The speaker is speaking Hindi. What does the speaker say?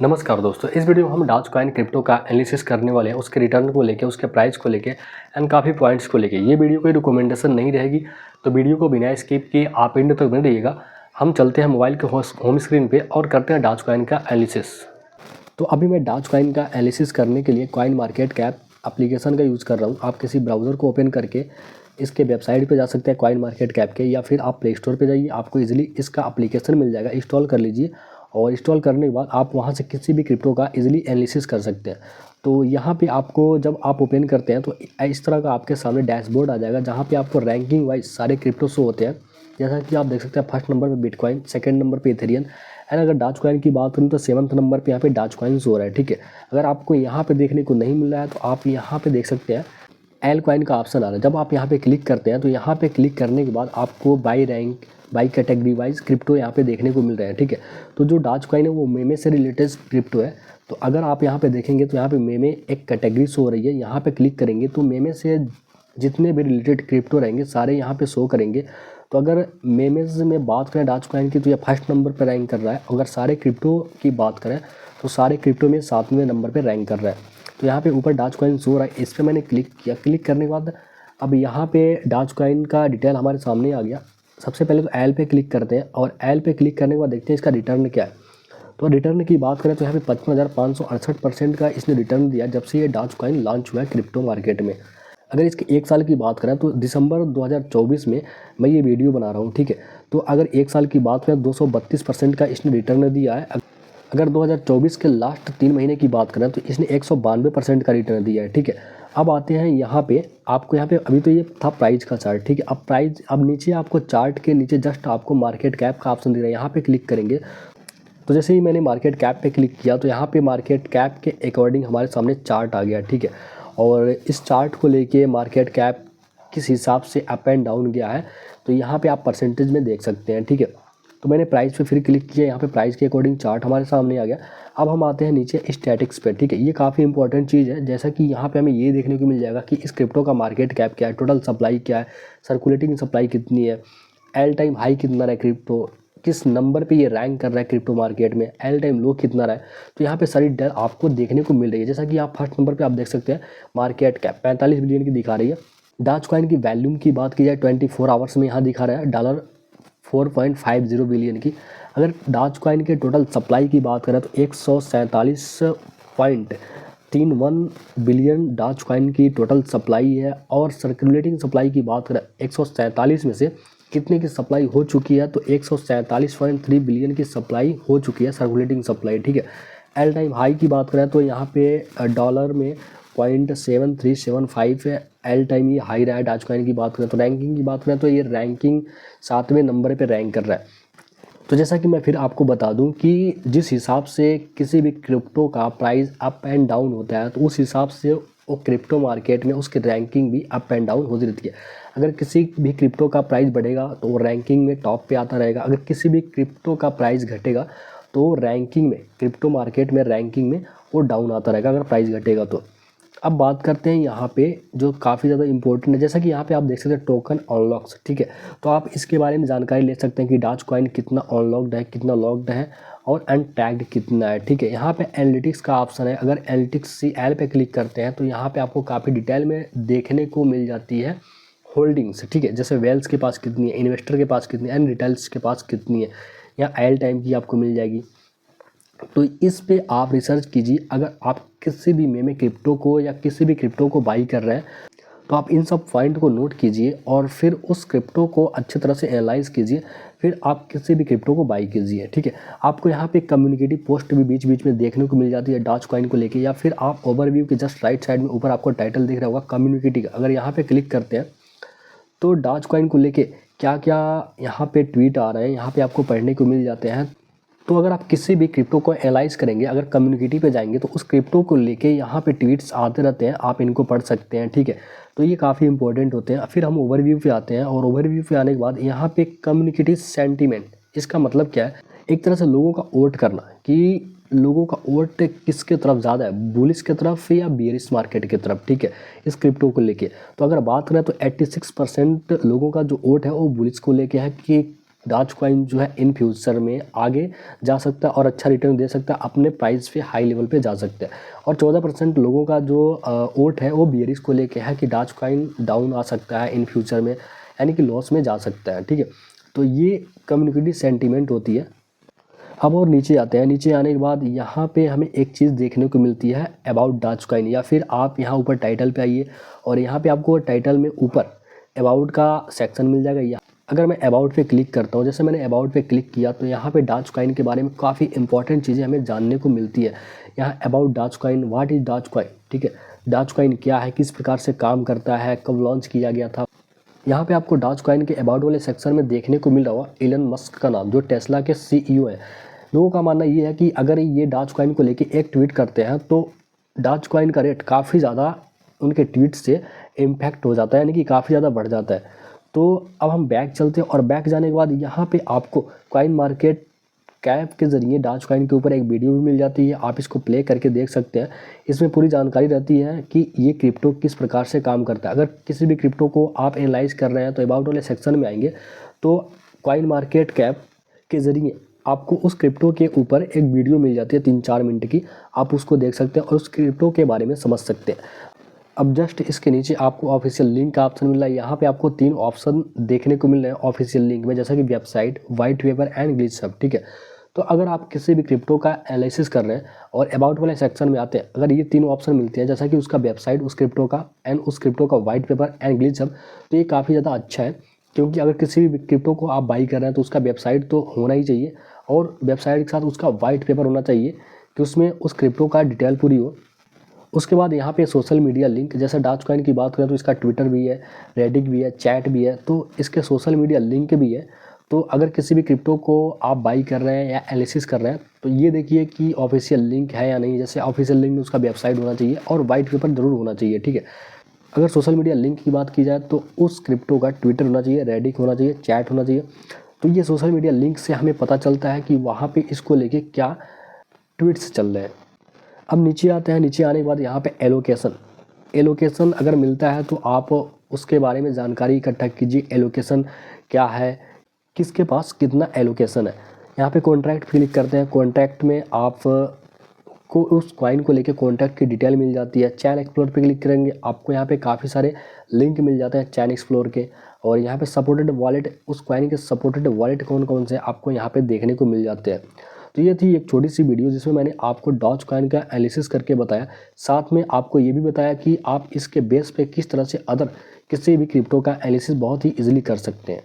नमस्कार दोस्तों, इस वीडियो में हम डॉजकॉइन क्रिप्टो का एनालिसिस करने वाले हैं, उसके रिटर्न को लेके, उसके प्राइस को लेके एंड काफ़ी पॉइंट्स को लेके। ये वीडियो कोई रिकमेंडेशन नहीं रहेगी, तो वीडियो को बिना स्किप किए आप एंड तक बने रहिएगा। हम चलते हैं मोबाइल के होम स्क्रीन पे और करते हैं डॉजकॉइन का एनालिसिस। तो अभी मैं डॉजकॉइन का एनालिसिस करने के लिए कॉइन मार्केट कैप एप्लीकेशन का यूज़ कर रहा हूँ। आप किसी ब्राउज़र को ओपन करके इसके वेबसाइट पे जा सकते हैं कॉइन मार्केट कैप के, या फिर आप प्ले स्टोर पे जाइए, आपको इजीली इसका एप्लीकेशन मिल जाएगा, इंस्टॉल कर लीजिए। और इंस्टॉल करने के बाद आप वहाँ से किसी भी क्रिप्टो का इजीली एनालिसिस कर सकते हैं। तो यहाँ पे आपको जब आप ओपन करते हैं तो इस तरह का आपके सामने डैशबोर्ड आ जाएगा, जहाँ पे आपको रैंकिंग वाइज सारे क्रिप्टो शो होते हैं। जैसा कि आप देख सकते हैं, फर्स्ट नंबर पे बिटकॉइन, सेकंड नंबर पे इथेरियम एंड अगर डॉजकॉइन की बात करूँ तो 7th नंबर पे यहाँ पे डॉजकॉइन हो रहा है। ठीक है, अगर आपको यहाँ पे देखने को नहीं मिल रहा है तो आप यहाँ पे देख सकते हैं एल कॉइन का ऑप्शन आ रहा है। जब आप यहाँ पे क्लिक करते हैं तो यहाँ पे क्लिक करने के बाद आपको by rank, by category wise crypto यहाँ पे देखने को मिल रहा है। ठीक है, तो जो डॉजकॉइन है वो मेमे से रिलेटेड क्रिप्टो है। तो अगर आप यहाँ पे देखेंगे तो यहाँ पे मेमे एक कैटेगरी शो हो रही है। यहाँ पे क्लिक करेंगे तो मेमे से जितने भी रिलेटेड क्रिप्टो रहेंगे सारे यहाँ पे शो करेंगे। तो अगर मेमेज में बात करें डॉजकॉइन की तो ये फर्स्ट नंबर पर रैंक कर रहा है। अगर सारे क्रिप्टो की बात करें तो सारे क्रिप्टो में 7वें नंबर पर रैंक कर रहा है। तो यहाँ पे ऊपर डॉजकॉइन शो रहा है, इस पर मैंने क्लिक किया। क्लिक करने के बाद अब यहाँ पे डॉजकॉइन का डिटेल हमारे सामने आ गया। सबसे पहले तो एल पे क्लिक करते हैं और एल पे क्लिक करने के बाद देखते हैं इसका रिटर्न क्या है। तो रिटर्न की बात करें तो यहाँ पे 55,568% का इसने रिटर्न दिया जब से ये डॉजकॉइन लॉन्च हुआ है क्रिप्टो मार्केट में। अगर इसके एक साल की बात करें तो दिसंबर 2024 में मैं ये वीडियो बना रहा हूँ। ठीक है, तो अगर एक साल की बात करें 232% का इसने रिटर्न दिया है। अगर 2024 के लास्ट 3 महीने की बात करें तो इसने 192% का रिटर्न दिया है। ठीक है, अब आते हैं यहाँ पे, आपको यहाँ पे अभी तो ये था प्राइस का चार्ट। ठीक है, अब प्राइस, अब नीचे आपको चार्ट के नीचे जस्ट आपको मार्केट कैप का ऑप्शन दे रहा है। यहाँ पे क्लिक करेंगे तो जैसे ही मैंने मार्केट कैप पे क्लिक किया तो यहाँ पे मार्केट कैप के अकॉर्डिंग हमारे सामने चार्ट आ गया। ठीक है, और इस चार्ट को लेके मार्केट कैप किस हिसाब से अप एंड डाउन गया है तो यहाँ पे आप परसेंटेज में देख सकते हैं। ठीक है, तो मैंने प्राइस पे फिर क्लिक किया, यहाँ पे प्राइस के अकॉर्डिंग चार्ट हमारे सामने आ गया। अब हम आते हैं नीचे स्टैटिक्स पे। ठीक है, ये काफ़ी इंपॉर्टेंट चीज़ है। जैसा कि यहाँ पे हमें ये देखने को मिल जाएगा कि इस क्रिप्टो का मार्केट कैप क्या है, टोटल सप्लाई क्या है, सर्कुलेटिंग सप्लाई कितनी है, एल टाइम हाई कितना रहा है क्रिप्टो, किस नंबर पे ये रैंक कर रहा है क्रिप्टो मार्केट में, एल टाइम लो कितना रहा है। तो यहाँ पे सारी डिटेल आपको देखने को मिल रही है। जैसा कि आप फर्स्ट नंबर पे आप देख सकते हैं मार्केट कैप 45 बिलियन की दिखा रही है। डॉजकॉइन की वैल्यूम की बात की जाए 24 आवर्स में यहाँ दिखा रहा है $4.50 बिलियन की। अगर डॉजकॉइन के टोटल सप्लाई की बात करें तो 147.31 बिलियन डॉजकॉइन की टोटल सप्लाई है। और सर्कुलेटिंग सप्लाई की बात करें 147 में से कितने की सप्लाई हो चुकी है तो 147.3 बिलियन की सप्लाई हो चुकी है, सर्कुलेटिंग सप्लाई। ठीक है, एल टाइम हाई की बात करें तो यहाँ पे डॉलर में 0.7375 है, एल टाइम ये हाई रहा है। डॉजकॉइन की बात करें तो रैंकिंग की बात करें तो ये रैंकिंग 7वें नंबर पे रैंक कर रहा है। तो जैसा कि मैं फिर आपको बता दूं कि जिस हिसाब से किसी भी क्रिप्टो का प्राइस अप एंड डाउन होता है तो उस हिसाब से वो क्रिप्टो मार्केट में उसकी रैंकिंग भी अप एंड डाउन होती रहती है। अगर किसी भी क्रिप्टो का प्राइस बढ़ेगा तो वो रैंकिंग में टॉप पे आता रहेगा। अगर किसी भी क्रिप्टो का प्राइस घटेगा तो रैंकिंग में, क्रिप्टो मार्केट में रैंकिंग में वो डाउन आता रहेगा अगर प्राइस घटेगा तो। अब बात करते हैं यहाँ पे जो काफ़ी ज़्यादा इंपॉर्टेंट है, जैसा कि यहाँ पे आप देख सकते हैं टोकन अनलॉक्स। ठीक है, तो आप इसके बारे में जानकारी ले सकते हैं कि डॉजकॉइन कितना अनलॉक्ड है, कितना लॉक्ड है और अनटैग्ड कितना है। ठीक है, यहाँ पे एनालिटिक्स का ऑप्शन है। अगर एनालिटिक्स एल पे क्लिक करते हैं तो यहाँ पे आपको काफ़ी डिटेल में देखने को मिल जाती है होल्डिंग्स। ठीक है, जैसे वेल्स के पास कितनी है, इन्वेस्टर के पास कितनी है, एंड रिटेल्स के पास कितनी है, यहाँ एल टाइम की आपको मिल जाएगी। तो इस पे आप रिसर्च कीजिए। अगर आप किसी भी मेमे क्रिप्टो को या किसी भी क्रिप्टो को बाई कर रहे हैं तो आप इन सब पॉइंट को नोट कीजिए और फिर उस क्रिप्टो को अच्छी तरह से एनालाइज कीजिए, फिर आप किसी भी क्रिप्टो को बाई कीजिए। ठीक है, आपको यहाँ पे कम्युनिकेटिव पोस्ट भी बीच बीच में देखने को मिल जाती है डॉजकॉइन को लेके, या फिर आप ओवरव्यू के जस्ट राइट साइड में ऊपर आपको टाइटल दिख रहा होगा कम्युनिटी का। अगर यहाँ पे क्लिक करते हैं तो डॉजकॉइन को लेके क्या क्या यहाँ पे ट्वीट आ रहे हैं यहाँ पे आपको पढ़ने को मिल जाते हैं। तो अगर आप किसी भी क्रिप्टो को एनालाइज करेंगे, अगर कम्युनिटी पे जाएंगे तो उस क्रिप्टो को लेके यहाँ पे ट्वीट्स आते रहते हैं, आप इनको पढ़ सकते हैं। ठीक है, तो ये काफ़ी इंपॉर्टेंट होते हैं। फिर हम ओवरव्यू पे आते हैं और ओवरव्यू पे आने के बाद यहाँ पे कम्युनिटी सेंटीमेंट, इसका मतलब क्या है, एक तरह से लोगों का वोट करना कि लोगों का वोट किसके तरफ ज़्यादा है, बुलिश की तरफ या बेयरिश मार्केट की तरफ। ठीक है, इस क्रिप्टो को लेके तो अगर बात करें तो 86% लोगों का जो वोट है वो बुलिश को लेके है कि डॉज कॉइन जो है इन फ्यूचर में आगे जा सकता है और अच्छा रिटर्न दे सकता है, अपने प्राइस पे हाई लेवल पे जा सकता है। और 14% लोगों का जो वोट है वो बियरिश को लेके है कि डॉज कॉइन डाउन आ सकता है इन फ्यूचर में, यानी कि लॉस में जा सकता है। ठीक है, तो ये कम्युनिटी सेंटीमेंट होती है। अब और नीचे आते हैं, नीचे आने के बाद यहाँ पे हमें एक चीज़ देखने को मिलती है अबाउट डॉज कॉइन, या फिर आप यहाँ ऊपर टाइटल पे आइए और यहाँ पे आपको टाइटल में ऊपर अबाउट का सेक्शन मिल जाएगा। यहाँ अगर मैं अबाउट पे क्लिक करता हूँ, जैसे मैंने अबाउट पे क्लिक किया तो यहाँ पे डॉज कॉइन के बारे में काफ़ी इंपॉर्टेंट चीज़ें हमें जानने को मिलती है। यहाँ about Dogecoin, what is Dogecoin, ठीक है, डॉज कॉइन क्या है, किस प्रकार से काम करता है, कब लॉन्च किया गया था। यहाँ पे आपको डॉज कॉइन के अबाउट वाले सेक्शन में देखने को मिल रहा होगा इलन मस्क का नाम, जो टेस्ला के CEO है। लोगों का मानना ये है कि अगर ये डॉज कॉइन को लेके एक ट्वीट करते हैं तो डॉज कॉइन का रेट काफ़ी ज़्यादा उनके ट्वीट से इम्पैक्ट हो जाता है, यानी कि काफ़ी ज़्यादा बढ़ जाता है। तो अब हम बैक चलते हैं और बैक जाने के बाद यहाँ पे आपको कॉइन मार्केट कैप के ज़रिए डॉज कॉइन के ऊपर एक वीडियो भी मिल जाती है, आप इसको प्ले करके देख सकते हैं। इसमें पूरी जानकारी रहती है कि ये क्रिप्टो किस प्रकार से काम करता है। अगर किसी भी क्रिप्टो को आप एनालाइज कर रहे हैं तो अबाउट वाले सेक्शन में आएंगे तो कॉइन मार्केट कैप के ज़रिए आपको उस क्रिप्टो के ऊपर एक वीडियो मिल जाती है 3-4 मिनट की, आप उसको देख सकते हैं और उस क्रिप्टो के बारे में समझ सकते हैं। अब जस्ट इसके नीचे आपको ऑफिशियल लिंक का ऑप्शन मिल रहा है। यहाँ पे आपको 3 ऑप्शन देखने को मिल रहे हैं ऑफिशियल लिंक में, जैसा कि वेबसाइट, वाइट पेपर एंड ग्लिचहब। ठीक है, तो अगर आप किसी भी क्रिप्टो का एनालिसिस कर रहे हैं और अबाउट वाले सेक्शन में आते हैं, अगर ये 3 ऑप्शन मिलते हैं, जैसा कि उसका वेबसाइट, उस क्रिप्टो का एंड उस क्रिप्टो का वाइट पेपर एंड ग्लिचहब, तो ये काफ़ी ज़्यादा अच्छा है। क्योंकि अगर किसी भी क्रिप्टो को आप बाई कर रहे हैं तो उसका वेबसाइट तो होना ही चाहिए और वेबसाइट के साथ उसका वाइट पेपर होना चाहिए कि उसमें उस क्रिप्टो का डिटेल पूरी हो। उसके बाद यहाँ पे सोशल मीडिया लिंक, जैसे डॉज कॉइन की बात करें तो इसका ट्विटर भी है, रेडिट भी है, चैट भी है, तो इसके सोशल मीडिया लिंक भी है। तो अगर किसी भी क्रिप्टो को आप बाई कर रहे हैं या एनालिसिस कर रहे हैं तो ये देखिए कि ऑफिशियल लिंक है या नहीं। जैसे ऑफिशियल लिंक में उसका वेबसाइट होना चाहिए और वाइट पेपर ज़रूर होना चाहिए। ठीक है, अगर सोशल मीडिया लिंक की बात की जाए तो उस क्रिप्टो का ट्विटर होना चाहिए, रेडिट होना चाहिए, चैट होना चाहिए। तो ये सोशल मीडिया लिंक से हमें पता चलता है कि वहाँ पे इसको लेके क्या ट्वीट्स चल रहे हैं। अब नीचे आते हैं, नीचे आने के बाद यहाँ पे एलोकेशन अगर मिलता है तो आप उसके बारे में जानकारी इकट्ठा कीजिए। एलोकेशन क्या है, किसके पास कितना एलोकेशन है। यहाँ पे कॉन्ट्रैक्ट क्लिक करते हैं, कॉन्ट्रैक्ट में आप को उस कॉइन को लेके कॉन्टैक्ट की डिटेल मिल जाती है। चैन एक्सप्लोर पे क्लिक करेंगे, आपको यहाँ पे काफ़ी सारे लिंक मिल जाते हैं चैन एक्सप्लोर के, और यहाँ पे सपोर्टेड वॉलेट, उस कॉइन के सपोर्टेड वॉलेट कौन कौन से आपको यहाँ पे देखने को मिल जाते हैं। तो ये थी एक छोटी सी वीडियो जिसमें मैंने आपको डॉज कॉइन का एनालिसिस करके बताया, साथ में आपको ये भी बताया कि आप इसके बेस पे किस तरह से अदर किसी भी क्रिप्टो का एनालिसिस बहुत ही ईजिली कर सकते हैं।